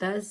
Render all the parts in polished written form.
10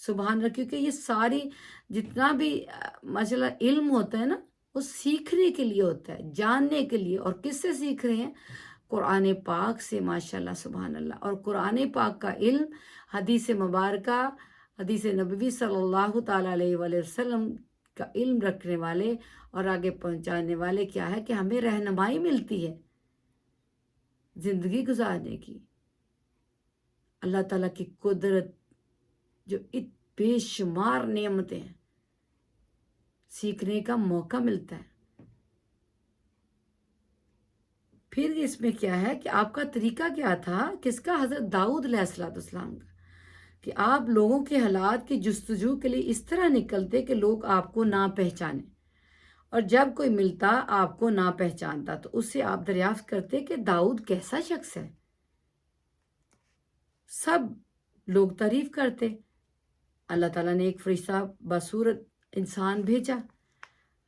سبحان اللہ، کیونکہ یہ ساری جتنا بھی ماشاء اللہ علم ہوتا ہے نا، وہ سیکھنے کے لیے ہوتا ہے، جاننے کے لیے. اور کس سے سیکھ رہے ہیں؟ قرآن پاک سے ماشاء اللہ سبحان اللہ. اور قرآن پاک کا علم، حدیث مبارکہ، حدیث نبوی صلی اللہ تعالیٰ علیہ وآلہ وسلم کا علم رکھنے والے اور آگے پہنچانے والے کیا ہے کہ ہمیں رہنمائی ملتی ہے زندگی گزارنے کی. اللہ تعالیٰ کی قدرت جو بے شمار نعمتیں ہیں، سیکھنے کا موقع ملتا ہے. پھر اس میں کیا ہے کہ آپ کا طریقہ کیا تھا، کس کا؟ حضرت داؤد علیہ السلام کا، کہ آپ لوگوں کے حالات کی جستجو کے لیے اس طرح نکلتے کہ لوگ آپ کو نہ پہچانیں، اور جب کوئی ملتا آپ کو نہ پہچانتا تو اس سے آپ دریافت کرتے کہ داؤد کیسا شخص ہے. سب لوگ تعریف کرتے. اللہ تعالیٰ نے ایک فرشتہ بصورت انسان بھیجا.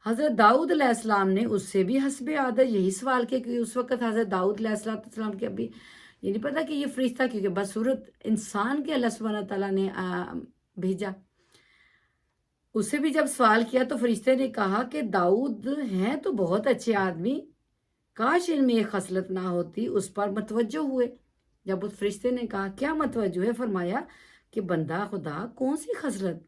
حضرت داؤد علیہ السلام نے اس سے بھی حسب عادت یہی سوال کیا، کہ اس وقت حضرت داؤد علیہ السلام کے ابھی یہ نہیں پتا کہ یہ فرشتہ، کیونکہ بصورت انسان کے اللہ سبحانہ تعالیٰ نے بھیجا. اس سے بھی جب سوال کیا تو فرشتے نے کہا کہ داؤد ہیں تو بہت اچھے آدمی، کاش ان میں ایک خصلت نہ ہوتی. اس پر متوجہ ہوئے. جب اس فرشتے نے کہا کیا متوجہ ہے، فرمایا کہ بندہ خدا کون سی خصلت؟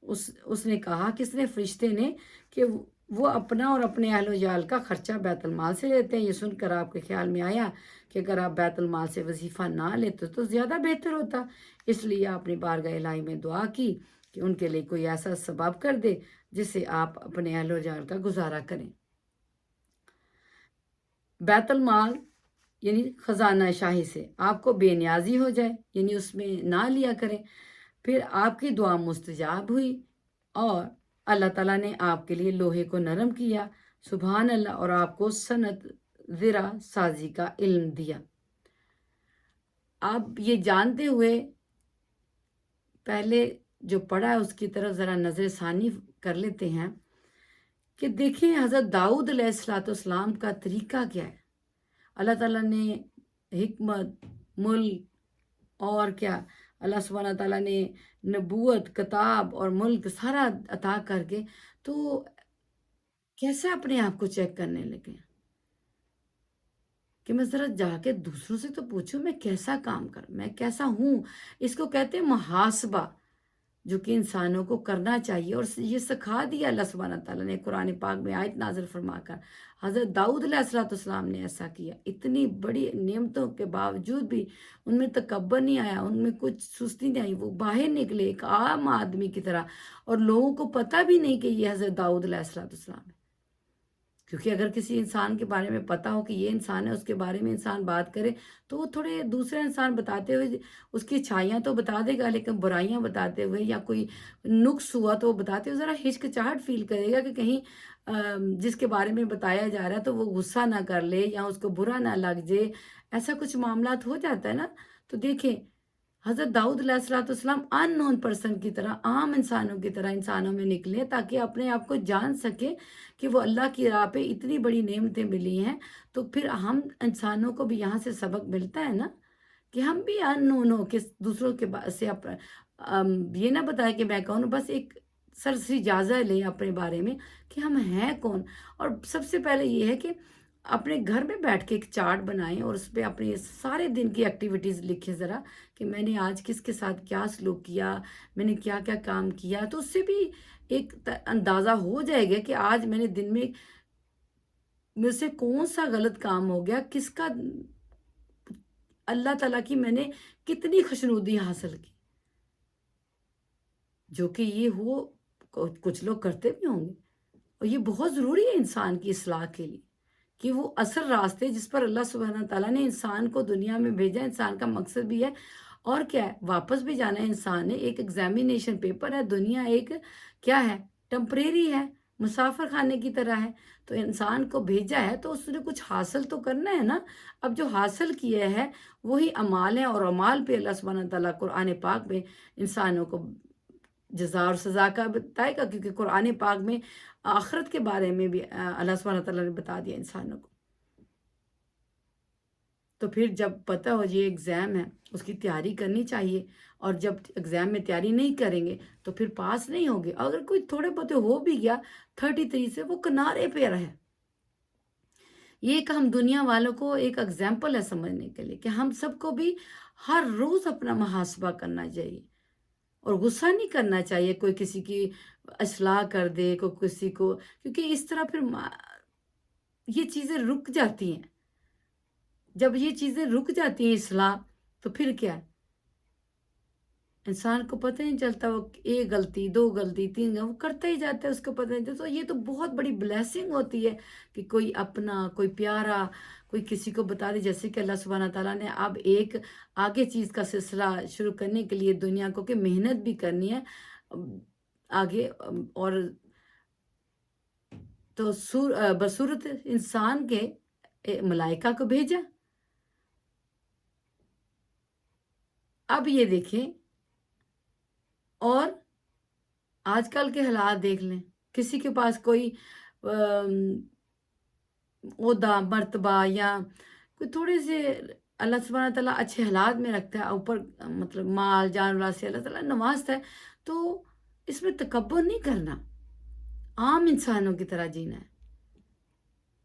اس نے کہا، کس نے؟ فرشتے نے، کہ وہ اپنا اور اپنے اہل و عیال کا خرچہ بیت المال سے لیتے ہیں. یہ سن کر آپ کے خیال میں آیا کہ اگر آپ بیت المال سے وظیفہ نہ لیتے تو زیادہ بہتر ہوتا. اس لیے آپ نے بارگاہ الہی میں دعا کی کہ ان کے لیے کوئی ایسا سبب کر دے جس سے آپ اپنے اہل و عیال کا گزارا کریں. بیت المال یعنی خزانہ شاہی سے آپ کو بے نیازی ہو جائے، یعنی اس میں نہ لیا کریں. پھر آپ کی دعا مستجاب ہوئی اور اللہ تعالیٰ نے آپ کے لیے لوہے کو نرم کیا. سبحان اللہ. اور آپ کو صنعت زرہ سازی کا علم دیا. آپ یہ جانتے ہوئے پہلے جو پڑھا ہے اس کی طرف ذرا نظر ثانی کر لیتے ہیں کہ دیکھیں حضرت داؤد علیہ السلام کا طریقہ کیا ہے. اللہ تعالیٰ نے حکمت، ملک اور کیا، اللہ سبحانہ تعالیٰ نے نبوت، کتاب اور ملک سارا عطا کر کے تو کیسے اپنے آپ کو چیک کرنے لگے کہ میں ذرا جا کے دوسروں سے تو پوچھوں میں کیسا کام کروں، میں کیسا ہوں. اس کو کہتے ہیں محاسبہ، جو کہ انسانوں کو کرنا چاہیے. اور یہ سکھا دیا اللہ سبحانہ تعالیٰ نے قرآن پاک میں آیت نازل فرما کر. حضرت داؤد علیہ السلام نے ایسا کیا. اتنی بڑی نعمتوں کے باوجود بھی ان میں تکبر نہیں آیا، ان میں کچھ سستی نہیں آئی. وہ باہر نکلے ایک عام آدمی کی طرح، اور لوگوں کو پتہ بھی نہیں کہ یہ حضرت داؤد علیہ السلام ہے. کیونکہ اگر کسی انسان کے بارے میں پتہ ہو کہ یہ انسان ہے، اس کے بارے میں انسان بات کرے تو وہ تھوڑے دوسرے انسان بتاتے ہوئے اس کی اچھائیاں تو بتا دے گا، لیکن برائیاں بتاتے ہوئے یا کوئی نقص ہوا تو وہ بتاتے ہوئے ذرا ہچکچاہٹ فیل کرے گا کہ کہیں جس کے بارے میں بتایا جا رہا ہے تو وہ غصہ نہ کر لے یا اس کو برا نہ لگ جائے. ایسا کچھ معاملات ہو جاتا ہے نا. تو دیکھیں حضرت داؤد علیہ السلام ان نون پرسن کی طرح، عام انسانوں کی طرح انسانوں میں نکلے تاکہ اپنے آپ کو جان سکے کہ وہ اللہ کی راہ پہ اتنی بڑی نعمتیں ملی ہیں. تو پھر ہم انسانوں کو بھی یہاں سے سبق ملتا ہے نا کہ ہم بھی ان نون ہو کہ دوسروں کے سے یہ نہ بتائے کہ میں کون ہوں، بس ایک سرسری جائزہ لیں اپنے بارے میں کہ ہم ہیں کون. اور سب سے پہلے یہ ہے کہ اپنے گھر میں بیٹھ کے ایک چارٹ بنائیں اور اس پہ اپنے سارے دن کی ایکٹیویٹیز لکھیں ذرا کہ میں نے آج کس کے ساتھ کیا سلوک کیا، میں نے کیا کیا کام کیا. تو اس سے بھی ایک اندازہ ہو جائے گا کہ آج میں نے دن میں مجھ سے کون سا غلط کام ہو گیا، کس کا اللہ تعالیٰ کی میں نے کتنی خوشنودی حاصل کی. جو کہ یہ ہو کچھ لوگ کرتے بھی ہوں گے، اور یہ بہت ضروری ہے انسان کی اصلاح کے لیے کہ وہ اصل راستے جس پر اللہ سبحانہ تعالیٰ نے انسان کو دنیا میں بھیجا، انسان کا مقصد بھی ہے اور کیا ہے، واپس بھی جانا ہے. انسان نے ایک ایگزامینیشن پیپر ہے، دنیا ایک کیا ہے، ٹمپریری ہے، مسافر خانے کی طرح ہے. تو انسان کو بھیجا ہے تو اس نے کچھ حاصل تو کرنا ہے نا. اب جو حاصل کیا ہے وہی اعمال ہیں، اور اعمال پہ اللہ سبحانہ تعالیٰ قرآن پاک میں انسانوں کو جزا اور سزا کا بتائے گا، کیونکہ قرآن پاک میں آخرت کے بارے میں بھی اللہ سبحانہ تعالیٰ نے بتا دیا انسانوں کو. تو پھر جب پتہ ہو یہ ایگزام ہے اس کی تیاری کرنی چاہیے، اور جب ایگزام میں تیاری نہیں کریں گے تو پھر پاس نہیں ہوگے۔ اگر کوئی تھوڑے بہت ہو بھی گیا 33 سے، وہ کنارے پہ رہے۔ یہ ایک ہم دنیا والوں کو ایک اگزامپل ہے سمجھنے کے لیے کہ ہم سب کو بھی ہر روز اپنا محاسبہ کرنا چاہیے، اور غصہ نہیں کرنا چاہیے کوئی کسی کی اصلاح کر دے، کوئی کسی کو، کیونکہ اس طرح پھر یہ چیزیں رک جاتی ہیں۔ جب یہ چیزیں رک جاتی ہیں اصلاح، تو پھر کیا ہے؟ انسان کو پتہ نہیں چلتا، وہ ایک غلطی، دو غلطی، تین غلطی وہ کرتا ہی جاتا ہے، اس کو پتہ نہیں چلتا۔ تو یہ تو بہت بڑی بلیسنگ ہوتی ہے کہ کوئی اپنا، کوئی پیارا، کوئی کسی کو بتا دے، جیسے کہ اللہ سبحانہ تعالیٰ نے اب ایک آگے چیز کا سلسلہ شروع کرنے کے لیے دنیا کو کہ محنت بھی کرنی ہے آگے، اور تو بصورت انسان کے ملائکہ کو بھیجا۔ اب یہ دیکھیں، اور آج کل کے حالات دیکھ لیں، کسی کے پاس کوئی عہدہ، مرتبہ، یا کوئی تھوڑے سے اللہ سبحانہ تعالیٰ اچھے حالات میں رکھتا ہے، اوپر مطلب مال جان اللہ سے اللہ تعالیٰ نوازتا ہے، تو اس میں تکبر نہیں کرنا، عام انسانوں کی طرح جینا ہے،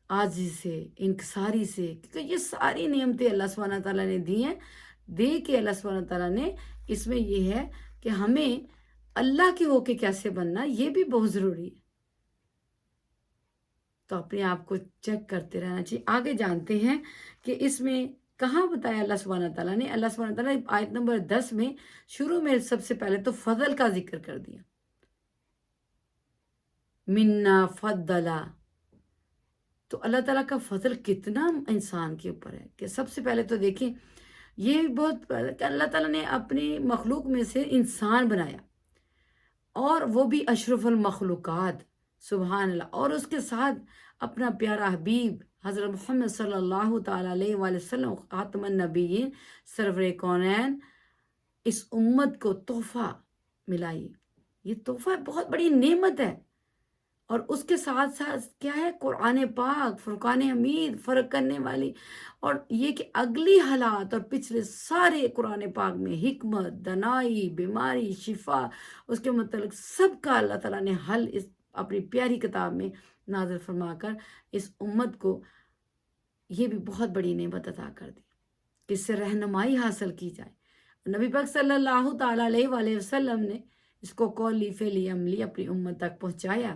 عاجزی سے، انکساری سے، کیونکہ یہ ساری نعمتیں اللہ سبحانہ تعالیٰ نے دی ہیں، دے کے اللہ سبحانہ تعالیٰ نے اس میں یہ ہے کہ ہمیں اللہ کے ہو کے کیسے بننا، یہ بھی بہت ضروری ہے۔ تو اپنے آپ کو چیک کرتے رہنا چاہیے۔ آگے جانتے ہیں کہ اس میں کہاں بتایا اللہ سبحانہ تعالیٰ نے، اللہ سبحانہ تعالیٰ نے آیت نمبر 10 میں شروع میں سب سے پہلے تو فضل کا ذکر کر دیا، منا فضلا۔ تو اللہ تعالیٰ کا فضل کتنا انسان کے اوپر ہے کہ سب سے پہلے تو دیکھیں، یہ بہت کہ اللہ تعالیٰ نے اپنی مخلوق میں سے انسان بنایا، اور وہ بھی اشرف المخلوقات، سبحان اللہ، اور اس کے ساتھ اپنا پیارا حبیب حضرت محمد صلی اللہ تعالیٰ علیہ وآلہ وسلم خاتم النبیین، سرور کونین، اس امت کو تحفہ ملائی۔ یہ تحفہ بہت بڑی نعمت ہے، اور اس کے ساتھ ساتھ کیا ہے؟ قرآن پاک، فرقان حمید، فرق کرنے والی، اور یہ کہ اگلی حالات اور پچھلے سارے قرآن پاک میں حکمت، دانائی، بیماری، شفا، اس کے متعلق سب کا اللہ تعالیٰ نے حل اس اپنی پیاری کتاب میں نازل فرما کر اس امت کو یہ بھی بہت بڑی نعمت عطا کر دی کہ اس سے رہنمائی حاصل کی جائے۔ نبی پاک صلی اللہ تعالیٰ علیہ وآلہ وسلم نے اس کو قولی فعلی عملی اپنی امت تک پہنچایا۔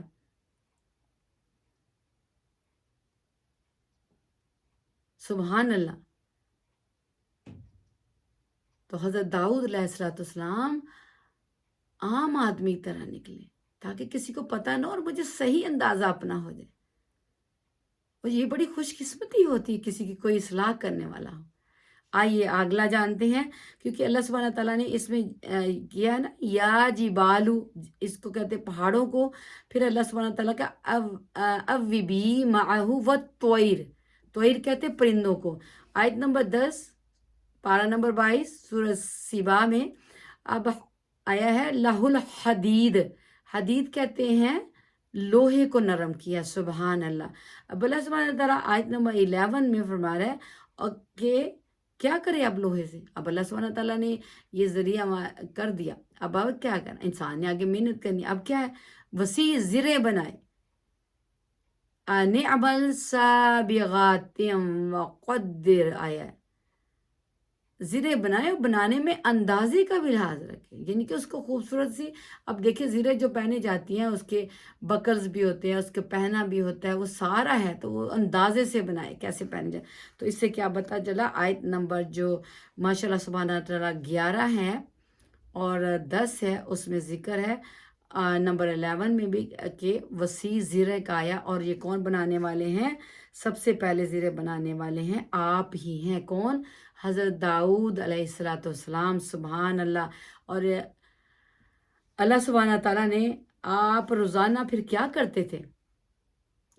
سبحان اللہ۔ تو حضرت داؤد علیہ السلام عام آدمی کی طرح نکلے تاکہ کسی کو پتہ نہ، اور مجھے صحیح اندازہ اپنا ہو جائے، اور یہ بڑی خوش قسمتی ہوتی ہے کسی کی کوئی اصلاح کرنے والا ہو۔ آئیے اگلا جانتے ہیں، کیونکہ اللہ سبحانہ تعالیٰ نے اس میں کیا ہے نا، یا جبالو، اس کو کہتے ہیں پہاڑوں کو، پھر اللہ سبحانہ تعالیٰ کا اوبی معہو والطیر، طیر کہتے ہیں پرندوں کو۔ آیت نمبر 10 پارہ نمبر 22 سورہ سبا میں اب آیا ہے لہ الحدید، حدید کہتے ہیں لوہے کو نرم کیا، سبحان اللہ۔ اب اللہ سبحانہ تعالیٰ آیت نمبر 11 میں فرما رہا ہے کہ کیا کرے اب لوہے سے، اب اللہ سبحانہ تعالیٰ نے یہ ذریعہ کر دیا، اب کیا کرنا، انسان نے آگے محنت کرنی، اب کیا ہے؟ وسیع زرے بنائے، نعمل سابغات وقدر، آیا ہے زرے بنائے، اور بنانے میں اندازے کا بھی لحاظ رکھے، یعنی کہ اس کو خوبصورت سی، اب دیکھیں زرے جو پہنے جاتی ہیں اس کے بکلز بھی ہوتے ہیں، اس کے پہنا بھی ہوتا ہے، وہ سارا ہے، تو وہ اندازے سے بنائے کیسے پہنے جائے۔ تو اس سے کیا پتہ چلا؟ آیت نمبر جو ماشاءاللہ سبحانہ تعالیٰ 11 ہے اور 10 ہے، اس میں ذکر ہے نمبر 11 میں بھی کہ وسیع زرے کا آیا، اور یہ کون بنانے والے ہیں؟ سب سے پہلے زرے بنانے والے ہیں آپ ہی ہیں، کون؟ حضرت داؤد علیہ السلام، سبحان اللہ۔ اور اللہ سبحانہ تعالیٰ نے آپ روزانہ پھر کیا کرتے تھے؟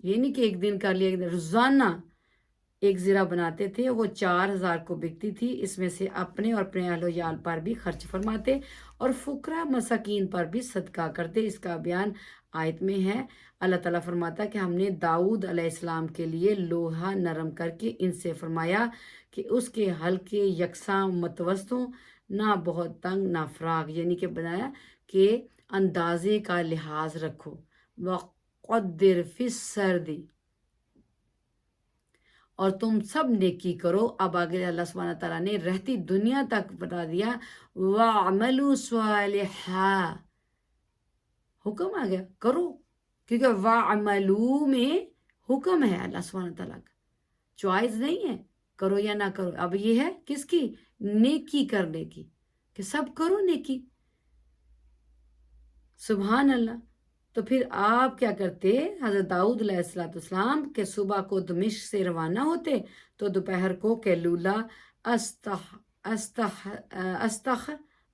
یہ نہیں کہ ایک دن کر لیا، روزانہ ایک زرہ بناتے تھے، وہ 4000 کو بکتی تھی، اس میں سے اپنے اور اپنے اہل و عیال پر بھی خرچ فرماتے اور فقراء مساکین پر بھی صدقہ کرتے۔ اس کا بیان آیت میں ہے۔ اللہ تعالیٰ فرماتا ہے کہ ہم نے داؤد علیہ السلام کے لیے لوہا نرم کر کے ان سے فرمایا کہ اس کے حلقے یکساں متوسط ہوں، نہ بہت تنگ نہ فراغ، یعنی کہ بنایا کہ اندازے کا لحاظ رکھو۔ وَقَدِّرْ فِي السَّرْدِ، اور تم سب نیکی کرو۔ اب آگے اللہ سبحانہ تعالیٰ نے رہتی دنیا تک بتا دیا، وَعْمَلُوا صَالِحًا، حکم آ گیا کرو، کیونکہ وَعْمَلُوا میں حکم ہے اللہ سبحانہ تعالیٰ کا، چوائس نہیں ہے کرو یا نہ کرو۔ اب یہ ہے کس کی؟ نیکی کرنے کی، کہ سب کرو نیکی۔ سبحان اللہ۔ تو پھر آپ کیا کرتے؟ حضرت داؤد علیہ السلام کہ صبح کو دمشق سے روانہ ہوتے تو دوپہر کو کیلولا استخ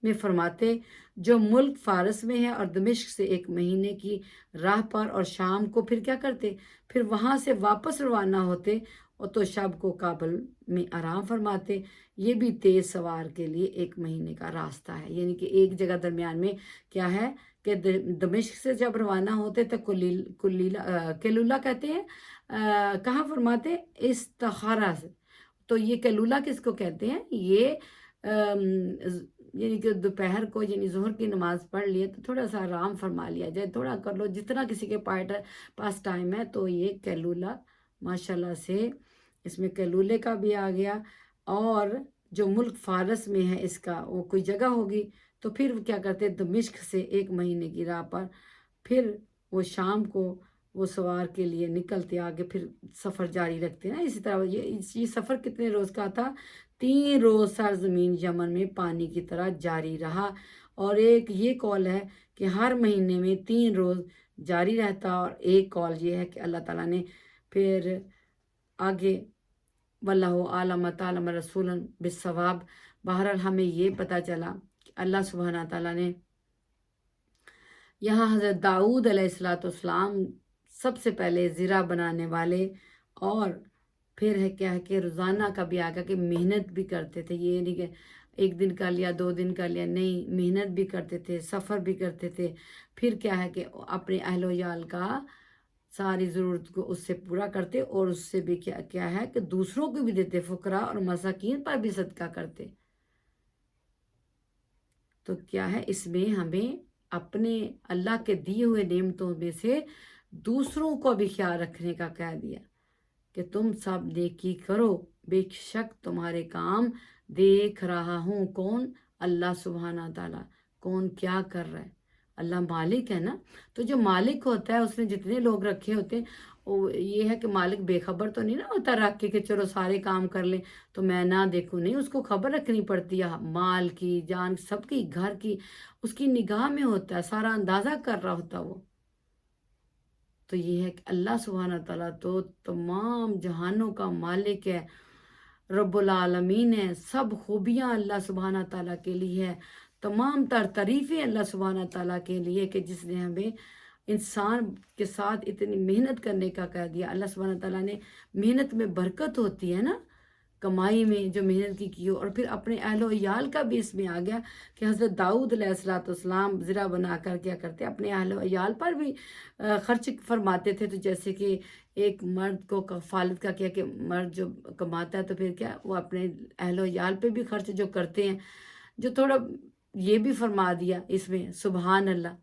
میں فرماتے، جو ملک فارس میں ہے، اور دمشق سے 1 مہینے کی راہ پر، اور شام کو پھر کیا کرتے؟ پھر وہاں سے واپس روانہ ہوتے اور تو شب کو کابل میں آرام فرماتے۔ یہ بھی تیز سوار کے لیے 1 مہینے کا راستہ ہے، یعنی کہ ایک جگہ درمیان میں کیا ہے کہ دمشق سے جب روانہ ہوتے تو کیلولا کہتے ہیں، کہاں فرماتے؟ استخارہ سے۔ تو یہ کیلولا کس کو کہتے ہیں؟ یہ یعنی کہ دوپہر کو، یعنی ظہر کی نماز پڑھ لیے تو تھوڑا سا آرام فرما لیا جائے، تھوڑا کر لو جتنا کسی کے پاس ٹائم ہے، تو یہ کیلولا ماشاءاللہ سے اس میں کیلولے کا بھی آ گیا۔ اور جو ملک فارس میں ہے اس کا وہ کوئی جگہ ہوگی، تو پھر کیا کرتے؟ دمشق سے 1 مہینے کی راہ پر، پھر وہ شام کو وہ سوار کے لیے نکلتے، آگے پھر سفر جاری رکھتے ہیں نا۔ اسی طرح یہ سفر کتنے روز کا تھا؟ 3 روز سرزمین یمن میں پانی کی طرح جاری رہا، اور ایک یہ قول ہے کہ ہر مہینے میں 3 روز جاری رہتا، اور ایک قول یہ ہے کہ اللہ تعالیٰ نے پھر آگے واللہ عالم تعالم رسول بالصواب۔ بہرحال ہمیں یہ پتہ چلا کہ اللہ سبحانہ تعالیٰ نے یہاں حضرت داؤد علیہ السلام سب سے پہلے زرہ بنانے والے، اور پھر ہے کیا ہے کہ روزانہ کا بھی آگا کہ محنت بھی کرتے تھے، یہ نہیں کہ 1 دن کر لیا 2 دن کر لیا، نہیں، محنت بھی کرتے تھے، سفر بھی کرتے تھے، پھر کیا ہے کہ اپنے اہل و عیال کا ساری ضرورت کو اس سے پورا کرتے، اور اس سے بھی کیا ہے کہ دوسروں کو بھی دیتے، فقراء اور مساکین پر بھی صدقہ کرتے۔ تو کیا ہے اس میں ہمیں اپنے اللہ کے دیے ہوئے نعمتوں میں سے دوسروں کو بھی خیال رکھنے کا کہہ دیا کہ تم سب نیکی کرو، بے شک تمہارے کام دیکھ رہا ہوں۔ کون؟ اللہ سبحانہ تعالیٰ۔ کون کیا کر رہا ہے؟ اللہ مالک ہے نا۔ تو جو مالک ہوتا ہے اس نے جتنے لوگ رکھے ہوتے ہیں، یہ ہے کہ مالک بے خبر تو نہیں نا ہوتا رکھ کے کہ چلو سارے کام کر لیں تو میں نہ دیکھوں، نہیں، اس کو خبر رکھنی پڑتی ہے، مال کی، جان، سب کی، گھر کی، اس کی نگاہ میں ہوتا ہے، سارا اندازہ کر رہا ہوتا وہ۔ تو یہ ہے کہ اللہ سبحانہ تعالیٰ تو تمام جہانوں کا مالک ہے، رب العالمین ہے، سب خوبیاں اللہ سبحانہ تعالیٰ کے لیے ہے، تمام تر تعریفیں اللہ سبحانہ تعالیٰ کے لیے کہ جس نے ہمیں انسان کے ساتھ اتنی محنت کرنے کا کہہ دیا۔ اللہ سبحانہ تعالیٰ نے محنت میں برکت ہوتی ہے نا، کمائی میں جو محنت کی ہو، اور پھر اپنے اہل و عیال کا بھی اس میں آ گیا کہ حضرت داؤد علیہ السلام زرہ بنا کر کیا کرتے؟ اپنے اہل و عیال پر بھی خرچ فرماتے تھے۔ تو جیسے کہ ایک مرد کو کفالت کا کیا کہ مرد جو کماتا ہے تو پھر کیا وہ اپنے اہل و عیال پہ بھی خرچ جو کرتے ہیں، جو تھوڑا یہ بھی فرما دیا اس میں، سبحان اللہ۔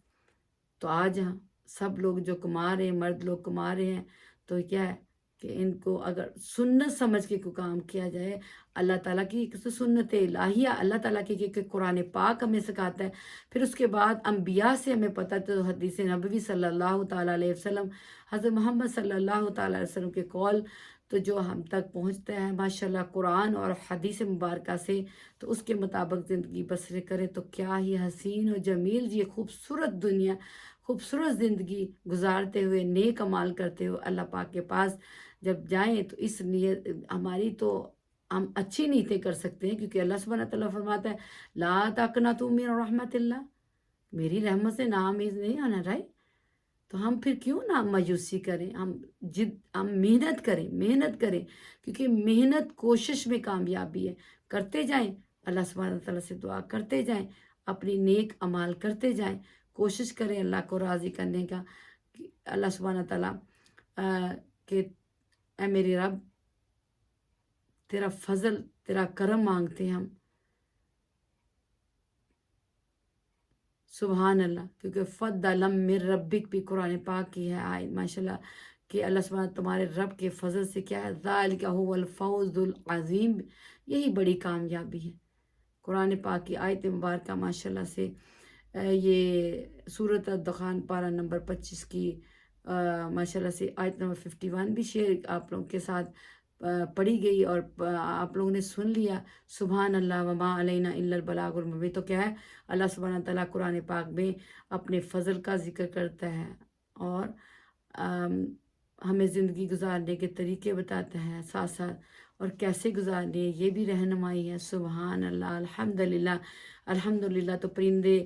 تو آج سب لوگ جو کما رہے ہیں، مرد لوگ کما رہے ہیں، تو کیا ہے کہ ان کو اگر سنت سمجھ کے کوئی کام کیا جائے، اللہ تعالیٰ کی سنت الہیہ، اللہ تعالیٰ کی کہ قرآن پاک ہمیں سکھاتا ہے، پھر اس کے بعد انبیاء سے ہمیں پتہ، تو حدیث نبوی صلی اللہ تعالیٰ علیہ وسلم، حضرت محمد صلی اللہ تعالیٰ علیہ وسلم کے قول تو جو ہم تک پہنچتا ہے ماشاءاللہ قرآن اور حدیث مبارکہ سے، تو اس کے مطابق زندگی بسر کرے تو کیا ہی حسین و جمیل، یہ خوبصورت دنیا، خوبصورت زندگی گزارتے ہوئے، نیک اعمال کرتے ہوئے اللہ پاک کے پاس جب جائیں تو اس نیت ہماری تو ہم اچھی نیتیں کر سکتے ہیں، کیونکہ اللہ سبحانہ تعالیٰ فرماتا ہے لا تقنطوا من رحمت اللہ، میری رحمت سے ناامید نہیں ہونا، رائٹ؟ تو ہم پھر کیوں نہ مایوسی کریں، ہم محنت کریں، کیونکہ محنت کوشش میں کامیابی ہے۔ کرتے جائیں، اللہ سبحانہ تعالیٰ سے دعا کرتے جائیں، اپنی نیک اعمال کرتے جائیں، کوشش کریں اللہ کو راضی کرنے کا، کہ اللہ سبحانہ تعالیٰ کہ اے میرے رب تیرا فضل تیرا کرم مانگتے ہیں ہم، سبحان اللہ، کیونکہ فضل من ربک بھی قرآن پاک کی ہے آیت ماشاءاللہ، کہ اللہ سبحانہ تمہارے رب کے فضل سے کیا ہے، ذالک هو الفوز العظیم، یہی بڑی کامیابی ہے۔ قرآن پاک کی آیت مبارکہ ماشاءاللہ سے یہ سورۃ الدخان پارہ نمبر 25 کی ماشاءاللہ سے آیت نمبر 51 بھی شیئر آپ لوگوں کے ساتھ پڑھی گئی اور آپ لوگوں نے سن لیا۔ سبحان اللہ وما علینا الا البلاغ المبین، تو کیا ہے، اللہ سبحانہ تعالیٰ قرآن پاک میں اپنے فضل کا ذکر کرتا ہے اور ہمیں زندگی گزارنے کے طریقے بتاتا ہے ساتھ ساتھ، اور کیسے گزارنے یہ بھی رہنمائی ہے۔ سبحان اللہ، الحمدللہ، الحمدللہ۔ تو پرندے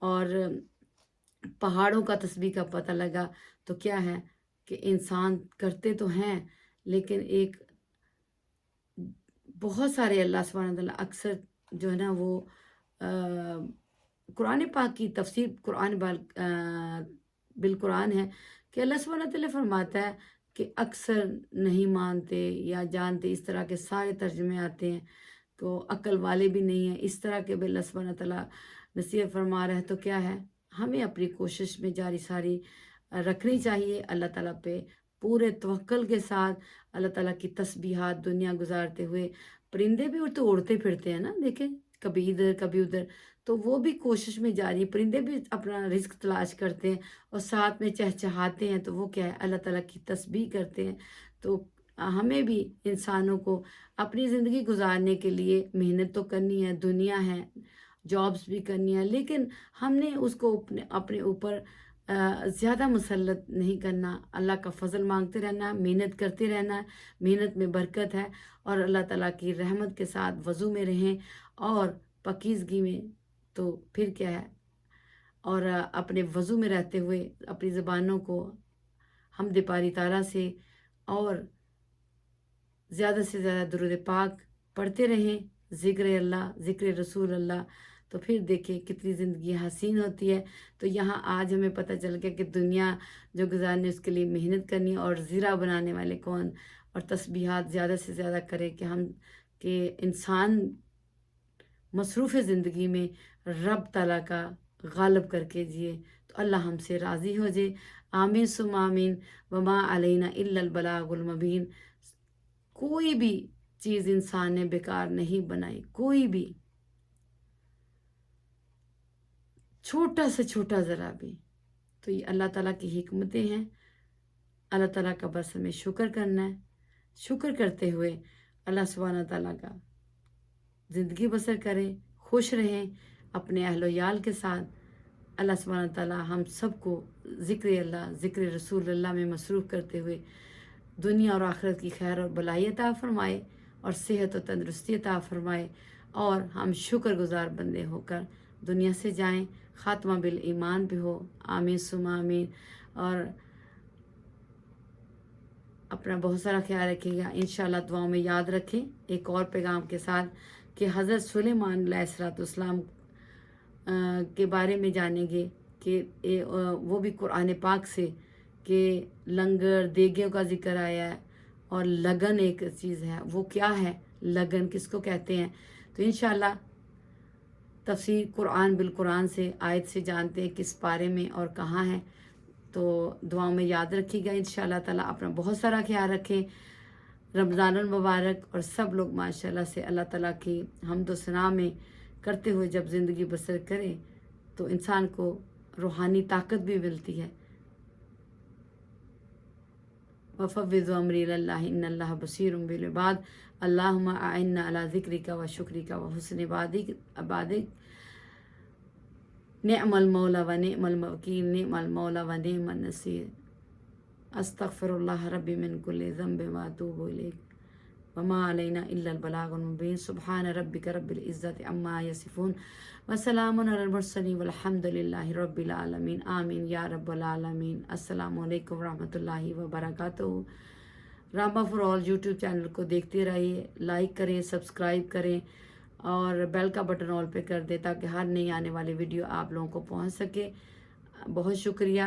اور پہاڑوں کا تسبیح کا پتہ لگا، تو کیا ہے کہ انسان کرتے تو ہیں لیکن ایک بہت سارے اللہ سبحانہ تعالیٰ اکثر جو ہے نا وہ قرآن پاک کی تفسیر قرآن بالقرآن ہے کہ اللہ سبحانہ تعالیٰ فرماتا ہے کہ اکثر نہیں مانتے یا جانتے، اس طرح کے سارے ترجمے آتے ہیں، تو عقل والے بھی نہیں ہیں، اس طرح کے بھی اللہ سبحانہ تعالیٰ نصیحت فرما رہا ہے۔ تو کیا ہے، ہمیں اپنی کوشش میں جاری ساری رکھنی چاہیے، اللہ تعالیٰ پہ پورے توکل کے ساتھ اللہ تعالیٰ کی تسبیحات دنیا گزارتے ہوئے۔ پرندے بھی تو اڑتے پھرتے ہیں نا، دیکھیں کبھی ادھر کبھی ادھر، تو وہ بھی کوشش میں جاری، پرندے بھی اپنا رزق تلاش کرتے ہیں اور ساتھ میں چہچہاتے ہیں، تو وہ کیا ہے، اللہ تعالیٰ کی تسبیح کرتے ہیں۔ تو ہمیں بھی انسانوں کو اپنی زندگی گزارنے کے لیے محنت تو کرنی ہے، دنیا ہے، جابس بھی کرنی ہے، لیکن ہم نے اس کو اپنے اوپر زیادہ مسلط نہیں کرنا، اللہ کا فضل مانگتے رہنا، محنت کرتے رہنا، محنت میں برکت ہے، اور اللہ تعالیٰ کی رحمت کے ساتھ وضو میں رہیں اور پاکیزگی میں، تو پھر کیا ہے، اور اپنے وضو میں رہتے ہوئے اپنی زبانوں کو حمد پاری تعالیٰ سے اور زیادہ سے زیادہ درود پاک پڑھتے رہیں، ذکر اللہ، ذکر رسول اللہ، تو پھر دیکھیں کتنی زندگی حسین ہوتی ہے۔ تو یہاں آج ہمیں پتہ چل گیا کہ دنیا جو گزارنے اس کے لیے محنت کرنی، اور زیرہ بنانے والے کون، اور تسبیحات زیادہ سے زیادہ کرے کہ انسان مصروف زندگی میں رب تعالیٰ کا غالب کر کے جیے، تو اللہ ہم سے راضی ہو جائے۔ آمین ثم آمین، وما علینا الا البلاغ المبین۔ کوئی بھی چیز انسان نے بیکار نہیں بنائی، کوئی بھی چھوٹا سے چھوٹا ذرا بھی، تو یہ اللہ تعالیٰ کی حکمتیں ہیں۔ اللہ تعالیٰ کا بس ہمیں شکر کرنا ہے، شکر کرتے ہوئے اللہ سبحانہ تعالیٰ کا زندگی بسر کریں، خوش رہیں اپنے اہل و عیال کے ساتھ۔ اللہ سبحانہ تعالیٰ ہم سب کو ذکر اللہ، ذکر رسول اللہ میں مصروف کرتے ہوئے دنیا اور آخرت کی خیر اور بلائی عطا فرمائے، اور صحت و تندرستی عطا فرمائے، اور ہم شکر گزار بندے ہو کر دنیا سے جائیں، خاتمہ بالایمان بھی ہو۔ آمین ثم آمین۔ اور اپنا بہت سارا خیال رکھیے گا، انشاءاللہ دعاؤں میں یاد رکھیں۔ ایک اور پیغام کے ساتھ کہ حضرت سلیمان علیہ السلام کے بارے میں جانیں گے کہ وہ بھی قرآن پاک سے، کہ لنگر دیگیوں کا ذکر آیا ہے، اور لگن ایک چیز ہے، وہ کیا ہے، لگن کس کو کہتے ہیں، تو انشاءاللہ تفسیر قرآن بالقرآن سے آیت سے جانتے ہیں کس پارے میں اور کہاں ہے۔ تو دعاؤں میں یاد رکھیے گا انشاءاللہ تعالیٰ۔ اپنا بہت سارا خیال رکھیں۔ رمضان المبارک، اور سب لوگ ماشاءاللہ سے اللہ تعالیٰ کی حمد و ثنا میں کرتے ہوئے جب زندگی بسر کریں تو انسان کو روحانی طاقت بھی ملتی ہے۔ وفوض امری اللہ ان اللہ بصیر بالعباد۔ اللہم اعنا علی ذکرک و شکرک و حسن عبادک۔ نعم المولا و نعم الوکیل، نعم المولا و نعم النصیر۔ استغفر اللہ ربی من کل ذنب و اتوب الیہ۔ وما علینا الا البلاغ المبین سبحان ربک رب العزت عما یصفون وسلام علی المرسلین والحمد للہ رب العالمین آمین یا رب العالمین۔ السلام علیکم ورحمۃ اللہ وبرکاتہ۔ Rama for all YouTube channel کو دیکھتے رہیے، لائک کریں، سبسکرائب کریں اور بیل کا بٹن آل پہ کر دیں تاکہ ہر نئی آنے والی ویڈیو آپ لوگوں کو پہنچ سکے۔ بہت شکریہ۔